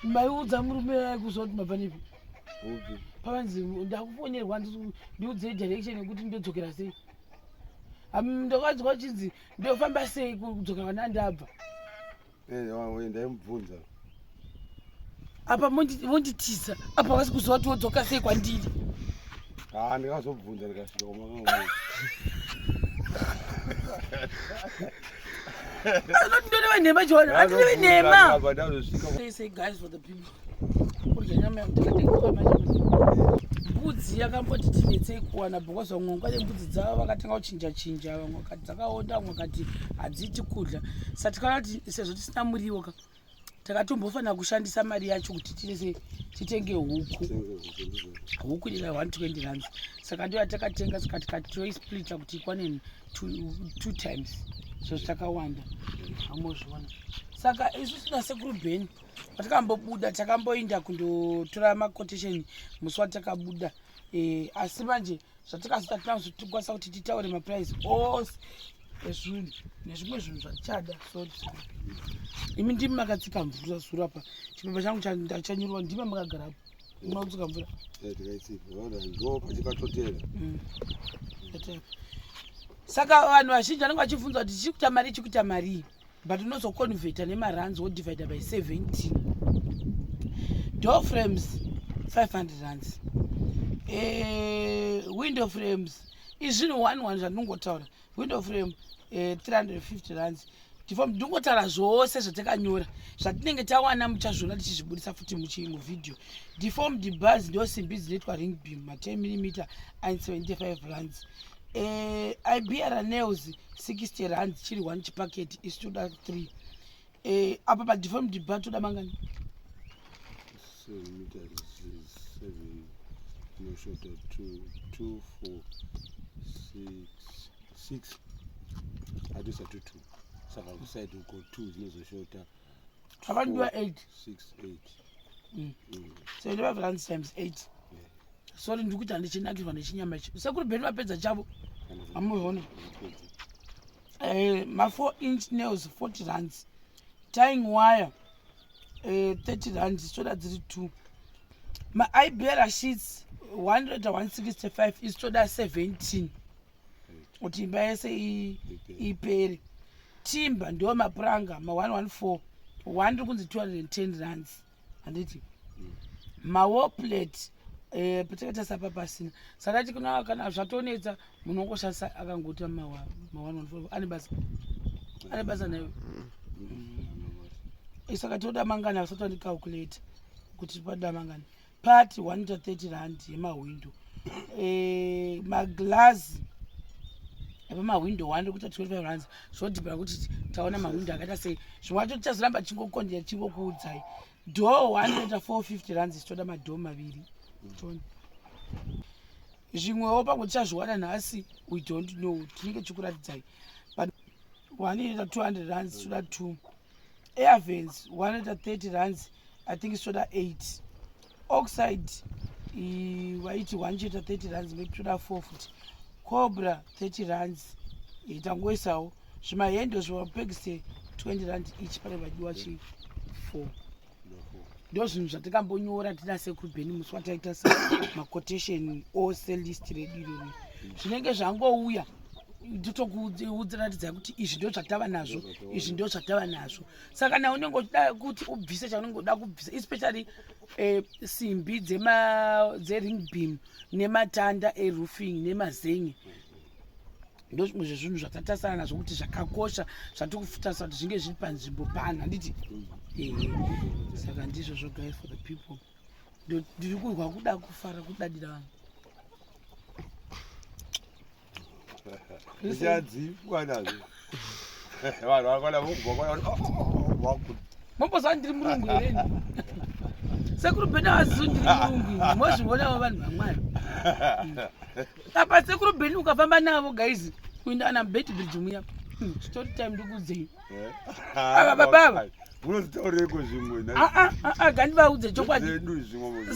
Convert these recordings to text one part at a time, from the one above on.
maiudza murume kuzoti mabvanipi pavanzi ndakufonierwa ndiudze direction yekuti ndodzokera sei ndakadzwa chinzi ndofamba sei kudzokera kana ndabva ndaimubvunza apa monditiza apa wasi kuziva kuti wodzoka sei kwandiri ndikazobvunza ndikasvika kwamakaa ndoreva nhema chona andoreve nhema say guys for the people kudya nyama mbudzi yakamboti tinetsei kuwana because vamwe kwade mbudzi dzavo vakatanga kuchinja vamwe vakati dzakaonda vamwe vakati hadziti kudya saka tikaona kuti sezvo tisina muriwo ka takatombofanira kushandisa mari yacho kuti titenge huku dira 120 rands saka ndiyo takatenga saka tikatoisplita kuti ikwane 2 times so takawanda amozviona saka isusu nasekuru Ben patikambobuda takamboinda kundotora maquotation musi watakabuda asi manje zvatakazota tinazokwanisa kuti titaure maprice ose ezvinhu nezvimwe zvinhu zvatichada so imi ndimi makatsika mvura sura pa chipepa changu chanyorwa ndimi makagarapo munotsuka mvura saka vanhu vazhinji vanenge vachibvunza kuti chikuita mari but unozoconveta nemarands wodivida by 17 door frames 500 rands window frames izvinhu 11 zvandinongotaura window frame 350 rands tifo ndingotaura zvose zvatakanyora zvatinenge tawana muchazviona tichizvibudisa futi muvhidhiyo deform debars ndo simbi dzinoitwa ring beam ma10 mm and 75 rands ibr nails 60 rands chiri 1 chipaketi is toda 3 apa pa deform debar toda mangani 6 adusa to 2 saka kuside uko 2 zinozoshota avandiwa 8 75 rands times 8 sorry ndikuti handichinakirwa nechinyama ichi sekuru Ben vapedza chavo amuona ma 4 inch nails 40 rands tying wire 30 rands toda dziri 2 ma ibera sheets 165 is toda 17 kuti imba yese ipere timber ndo mapuranga ma 114 1 kunzi 210 rands handiti ma wall plate patakaita sapa pasina saka tikuna kana zvatonetsa munhu wongoshandisa akangota ma 114 ane basa nayo saka toda mangani asati andicalculate kuti pada mangani part 130 rand yemawindo maglass apamawindo 1 kuita 25 rands zvodhibhira kuti taona mawindo akaita sei zvimwe wacho tichazoramba chingokondera chingokuudzai door 450 rands zitoda madhoo maviri toni zvimwewo pamwe tichazviwana nhasi we don't know tinenge chikuratidzai but 200 rands toda 2 airvents 130 rands I think toda 8 oxide waiti 130 rands maybe toda 4 futi cobra 30 rands tangoisawo zvimahendo zvimapegise 20 rand each pane vadiwa chi 4 ndo zvinhu zvatakambonyora tina sekuru Ben musi wataita maquotation ose list redu irori zvinenge zvangouya totokuudzaratidza kuti izvi ndo zvatava nazvo izvi ndo zvatava nazvo saka nawe unenge uchida kuti ubvise chaunenge uda kubvisa especially simbi dzering beam nematanda eroofing nemazen'e ndo zvimwe zvezvinhu zvatatasana nazvo kuti zvakakosha zvatikufutasira kuti zvinge zviri panzvimbo pano handiti saka ndizvo zvo guys for the people ndiri kurwa kuda kufara kudadira vanhu ichadzipwa nazvo vanhu vakwana mombozva ndiri murungu hereni sekuru Ben avazivi ndiri murungu mozvionawo vanhu vamwari apa sekuru Ben ukafamba navo guys kuenda ana muBeitbridge muya story time ndikuudzei ava babava unozitaureko zvimwe gandivaudze chokwadi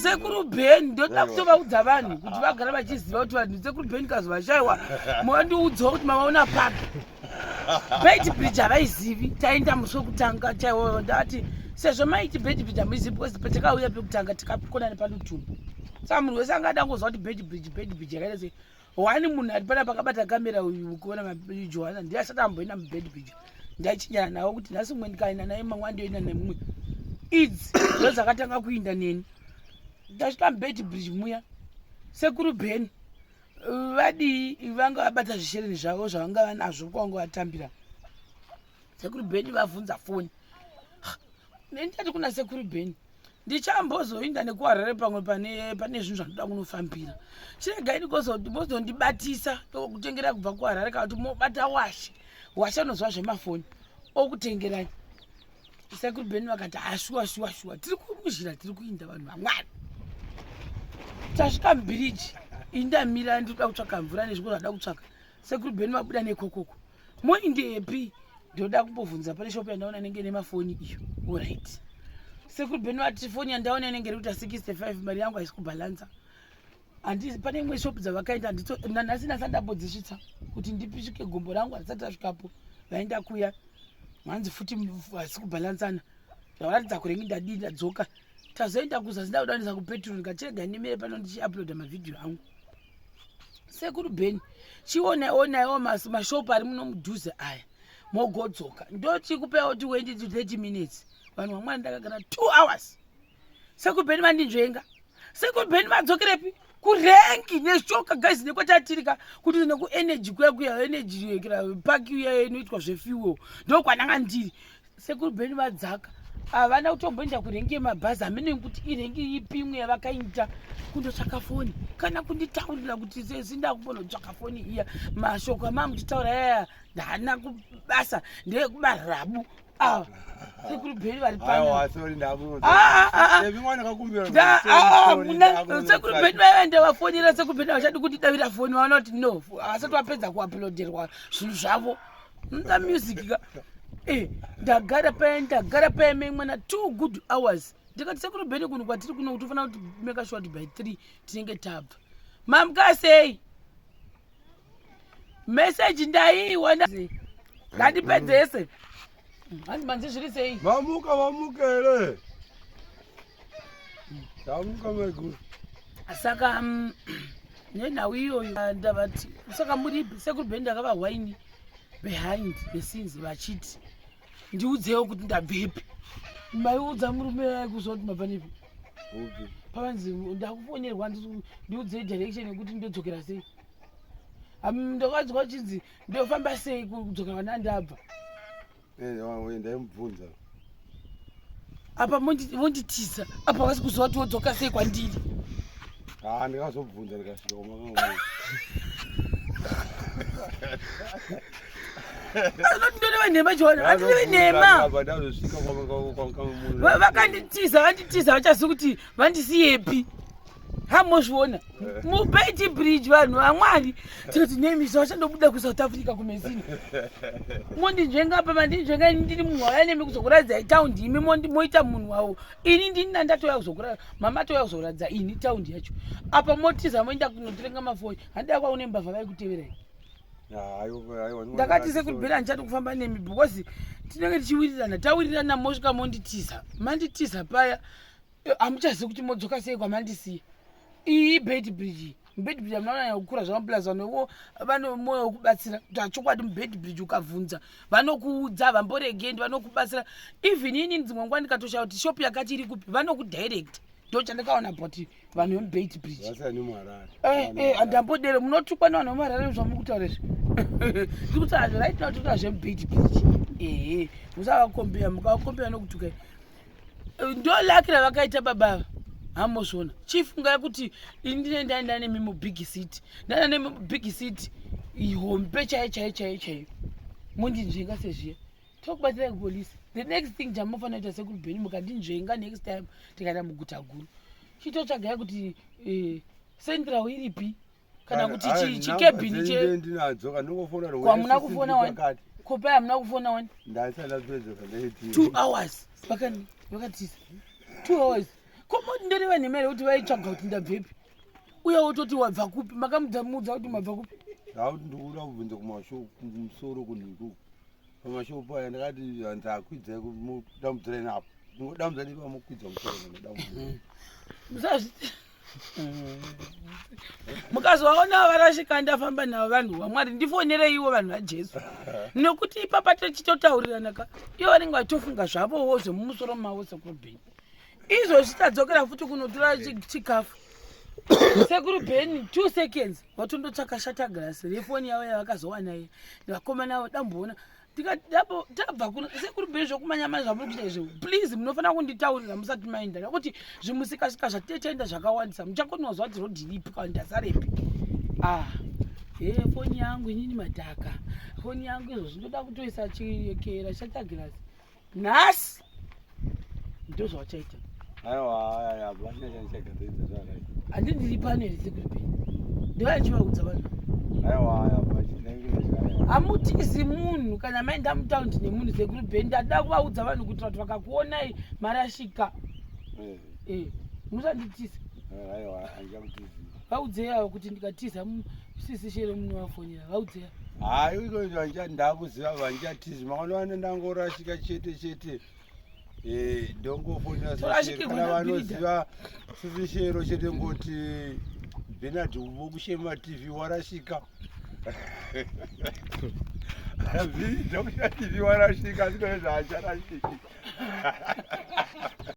sekuru Ben ndoda kutovaudza vanhu kuti vagara vachiziva kuti vanhu sekuru Ben kazovashaiwa mondiudzawo kuti mavaona papi Beitbridge havaizivi taenda musi wekutanga chaiwo ndati sezvo maiti Beitbridge hamuizivi because patakauya pekutanga tikakonana palutumbu saka munhu wese angada kuzwa kuti Beitbridge yakaita sei. Wani munhu ari pana pakabata kamera uyu kuona Johanna ndiye asati amboenda muBeitbridge ndaichinyana nawo kuti nhasi mumwe ndikaenda naye mamwe ndoenda nemumwe idzi ndo dzakatanga kuinda neni. Ndasvika muBeitbridge muya Sekuru Ben vadii vanga vabata zvishereni zvavo zvavanga vanazvo kwanga vatambira. Sekuru Ben vabvunza foni ndati kuna Sekuru Ben ndichambozoinda nekuharare pamwe pane zvinhu zvanoda kunofambira chiregai mozondibatisa okutengera kubva kuharare kana kuti mobata washe unozwa zvemafoni okutengerai. Sekuru Ben vakati shuwa tiri kumuzhira tiri kuinda vanhu vamwari. Tasvika muBridge indamira ndikuda kutsvaka mvura nezviko zvada kutsvaka. Sekuru Ben vabuda nekokoko moindepi ndoda kumbobvunza pane shopu yandaona nenge nemafoni iyo. Alright. Sekuru Ben vati foni yandaona inenge iri kuita 65 mari yangu haisi kubhalansa. Handisi pane imwe shopu dzavakaenda nhasi ndambodzisvitsa kuti ndipisvike gombo rangu harisati rasvikapo vaenda kuya mhanzi futi hasi kubhalansana zvavaratidza kurengi ndadii ndadzoka tazoenda kuzasi ndaudanisa kupetrol ndikachirega ndimire pano ndichiuploada mavhidhiyo angu. Sekuru Ben chionaiwo mashopu ari muno mudhuze aya mogodzoka ndochikupewa kuti wendi to 30 minutes vanhu vamwari ndakagara 2 hours. Sekuru Ben vandinzvenga. Sekuru Ben vadzokerepi kurengi neshoka guys nekwatatirika kuti nekuenergy kuya energy park uya inoitwa zvefuel ndokwananga ndiri. Sekuru Ben vadzaka havana kutomboenda kurengi yemabhazi hamene kuti irengi ipi imwe yavakaita kundotsvaka foni kana kunditaurira kuti sesinda kumbonotsvaka foni iya mashoko amamutitaura yaya ndana kubasa ndeyekubarabu Sekuru Ben vari Sekuru Ben vaenda vafonera Sekuru Ben vachadi kundidavira foni vaona kuti no asati vapedza kuuploaderwa zvinhu zvavo nda music ka ndagara paya mwana 2 good hours ndikati Sekuru Ben kuno kwatiri kuno kuti ufana kuti make sure by 3 tinenge tabva mamukasei message ndaiwana ngandipedzese handi manzi zviri sei vamukele tamuka maiguru saka nenhau iyoyo ndavati saka muripi Sekuru Ben ndakava wine behind the scenes vachiti ndiudzewo kuti ndabvepi maiudza murume aikuzoti mapanepi pavanzi ndakufonerwa ndiudzei direction yekuti ndodzokera sei ndakadzwa chinzi ndofamba sei kudzokera kana ndabva ndaimubvunza apa monditiza apa wasi kuziva kuti wodzoka sei kwandiri. Ndikazobvunza ndikasvika kwamaka ndonevanhema chona vandinevenhema vakanditiza vachazi kuti vandisiyepi hamozviona muBeitbridge vanhu vamwari tikati nemisa vachandobuda kuSouth Africa kumezini mondinzvenga pa mandinzvenga ndiri munhu wayanemi kuzokuradzai taundi imi moita munhu wawo ini ndini ndatoya kuzokuradza mama toya kuzokuradza ini taundi yacho apa motiza moenda kunotirenga mafoni handida kwaune mbavha vaikuteverai ndakati Sekuru Ben handichadi kufamba nemi because tinenge tichiwirirana tawirirana mosvika monditiza manditiza paya hamuchazivi kuti modzoka sei kwamandisiya iyi Beitbridge munaona kukura zvamapulazi vanowo vano moyo wekubatsira tachokwadi muBeitbridge ukabvunza vanokuudza vamboregendi vanokubatsira even ini dzimwe nguva ndikatoshaura kuti shopu yakati iri kupi vanokudirect ndo chandakaona but vanhu vemuBeitbridge handambodere munotukwa nevanhu vemuHarare zvamukutaura izvi ndikuti right now tikuta zvemuBeitbridge musavakombeya mukavakombeya nokutukai ndo laki ravakaita babava hamozvona chifungai kuti ini ndaenda nemi mubig city ndaenda nemi mubig city ihombe chaiyo mondinzvenga sezviya tokubatsirai kupolisi the next thing chamunofanira kuita Sekuru Ben mukandinzvenga next time tikaenda muguta guru chitotsvagai kuti central iripi kana kuti chikebhini kwamuna kufona wani kopai hamuna kufona wani 2 hours vakatisa 2 hours komoti ndonevanhemere kuti vaitsvaga kuti ndabvepi uye wototi wabva kupi makamudza kuti mabva kupi ndauti ndikuda kubvunza kumusoro kunhuku pamashopu aya ndakati hanzi akwidzai damudzireni apo Ngodamu zani vamukwidza musoro ngodamu. Mukazoona varashika ndafamba navo vanhu vaMwari ndifonere ivo vanhu vaJesu nekuti ipapa tichitotaurirana ka ivo vanenge vachitofunga zvavowo zvemumusoro mavo Sekuru Ben izvozvi tadzokera futi kunotora chikafu Sekuru Ben 2 seconds watondotsvaka shata glasi refoni yavo yavakazowana iye vakomana avo damboona tabva kuno Sekuru Ben zvokumanyama zvamuri kuita izvo please munofanira kunditaurira musati maenda nekuti zvimusikasika zvatitaenda zvakawandisa muchakonozwa kuti rodhi ripi kana ndasarepi foni yangu inini madhaka foni yangu izvo zvinoda kutoisa chiyekera shata glasi nhasi ndozvachaita aiwa vachinachachagadza zvakai handindiri pano here Sekuru Ben ndovanichivaudza vanhu aiwa vachinenge hamutizi munhu kana maenda mutaundi nemunhu Sekuru Ben ndada kuvaudza vanhu kuitira kuti vakakuonai marashika musanditiza aiwa handichamutizi vaudzei avo kuti ndikatiza sisi shere munhu wafonera vaudzei hayi iko ndakuziva vandichatizi maonowana ndangorashika chete ndongofonera kana vanoziva sisi shero chete ngoti Bernard vokushema TV warashika Ndokushema TV warashika zvinozva acharashiki